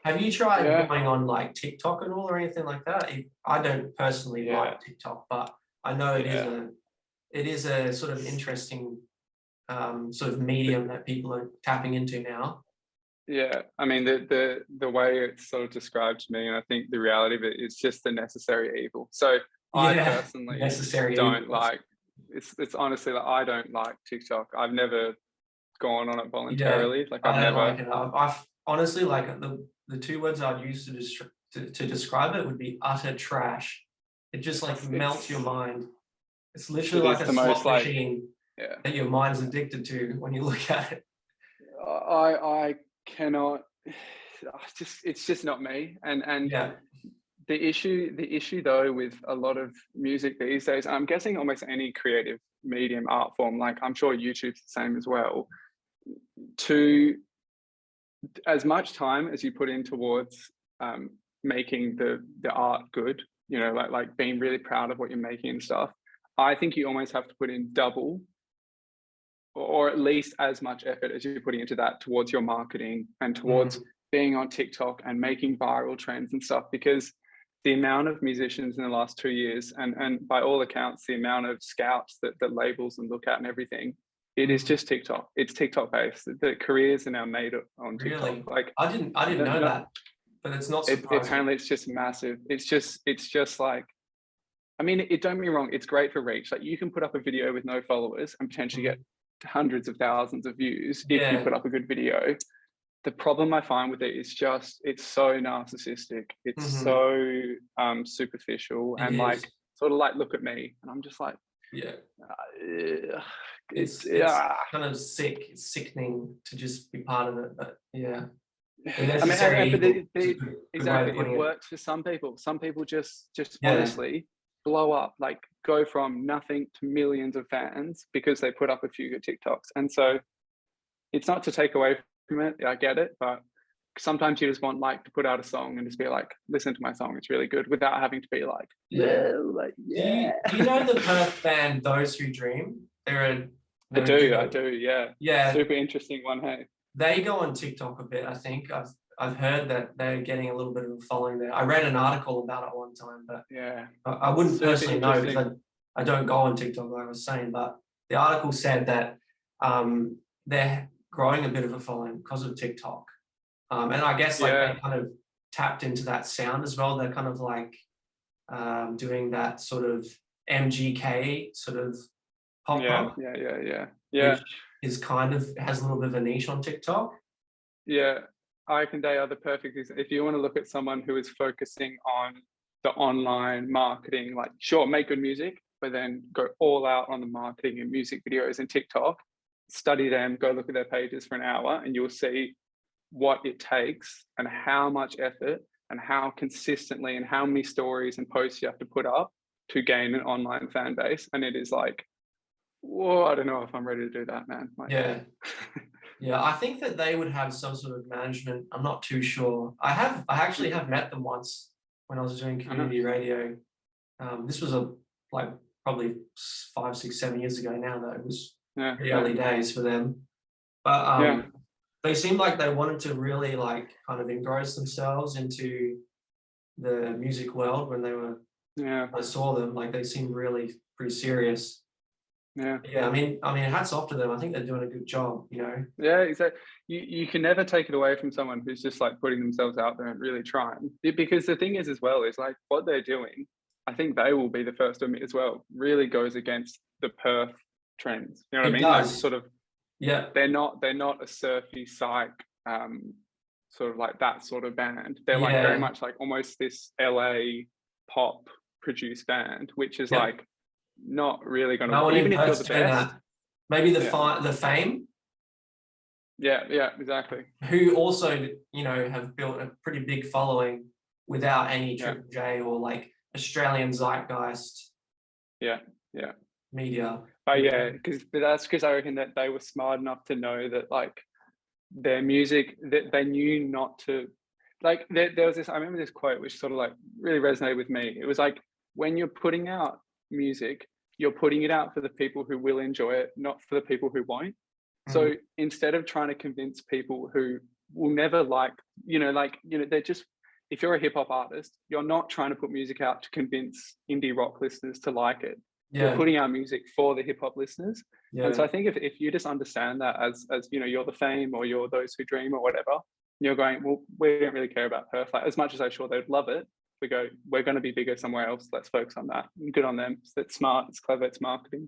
Have you tried Yeah. going on like TikTok at all or anything like that? I don't personally Yeah. like TikTok, but I know it is a sort of interesting sort of medium that people are tapping into now. Yeah, I mean the way it's sort of described to me, and I think the reality of it is just the necessary evil. So I Yeah, personally necessary don't evil. like. It's honestly like I don't like TikTok. I've never gone on it Yeah, voluntarily. Like I've I don't never. like it. I've honestly like the two words I'd use to describe it would be utter trash. It just like melts your mind. It's literally It like is a the most slot like machine yeah. that your mind's addicted to when you look at it. I cannot. It's just not me. And Yeah, the issue though with a lot of music these days, I'm guessing almost any creative medium art form, like I'm sure YouTube's the same as well, to as much time as you put in towards making the art good, you know, like being really proud of what you're making and stuff, I think you almost have to put in double or at least as much effort as you're putting into that towards your marketing and towards being on TikTok and making viral trends and stuff, because the amount of musicians in the last 2 years and by all accounts, the amount of scouts that labels and look at and everything, it is just TikTok. It's TikTok based. The careers are now made on TikTok. really. Like I didn't know that, but it's not surprising. apparently it's just massive. It's just like, I mean, it don't get me wrong, it's great for reach. Like you can put up a video with no followers and potentially get hundreds of thousands of views if you put up a good video. The problem I find with it is just it's so narcissistic. It's so superficial and like sort of like look at me, and I'm just like, it's kind of sick. It's sickening to just be part of it, but yeah. I mean, exactly, it works for some people. Some people just honestly blow up, like go from nothing to millions of fans because they put up a few good TikToks. And so it's not to take away from it, I get it, but sometimes you just want like to put out a song and just be like, listen to my song, it's really good, without having to be like, Do you know the Perth band Those Who Dream? I do, yeah. Super interesting one, hey. They go on TikTok a bit, I think. I've heard that they're getting a little bit of a following there. I read an article about it one time, but I wouldn't personally know because I don't go on TikTok, like I was saying. But the article said that they're growing a bit of a following because of TikTok, and I guess like they kind of tapped into that sound as well. They're kind of like doing that sort of MGK sort of pop punk, which is kind of has a little bit of a niche on TikTok. Yeah, I reckon they are the perfect example. If you want to look at someone who is focusing on the online marketing, like sure, make good music, but then go all out on the marketing and music videos and TikTok, study them, go look at their pages for an hour, and you'll see what it takes and how much effort and how consistently and how many stories and posts you have to put up to gain an online fan base. And it is like, whoa, I don't know if I'm ready to do that, man. Like, yeah, I think that they would have some sort of management. I'm not too sure. I actually have met them once when I was doing community radio. This was like probably 5, 6, 7 years ago now, though. It was pretty early days for them. But they seemed like they wanted to really like kind of engross themselves into the music world when they were I saw them. Like they seemed really pretty serious. I mean hats off to them. I think they're doing a good job, you know. Yeah, exactly. You can never take it away from someone who's just like putting themselves out there and really trying, because the thing is as well is like what they're doing, I think they will be the first to admit as well, really goes against the Perth trends, you know what I mean? Does. Like sort of they're not a surfy psych sort of like that sort of band. They're like very much like almost this LA pop produced band, which is like not really going to, even if you're the best. Maybe the Fame. Yeah, exactly. Who also, you know, have built a pretty big following without any Triple J or like Australian zeitgeist. Media. But that's because I reckon that they were smart enough to know that like their music, that they knew not to, like there was this, I remember this quote which sort of like really resonated with me. It was like, when you're putting out music, you're putting it out for the people who will enjoy it, not for the people who won't. So instead of trying to convince people who will never like, they're just, if you're a hip hop artist, you're not trying to put music out to convince indie rock listeners to like it. You're putting out music for the hip hop listeners. And so I think if you just understand that as you're the Fame or you're Those Who Dream or whatever, you're going, well, we don't really care about Perth. Like, as much as I'm sure they'd love it, we go, we're going to be bigger somewhere else. Let's focus on that. And good on them. It's smart, it's clever, it's marketing.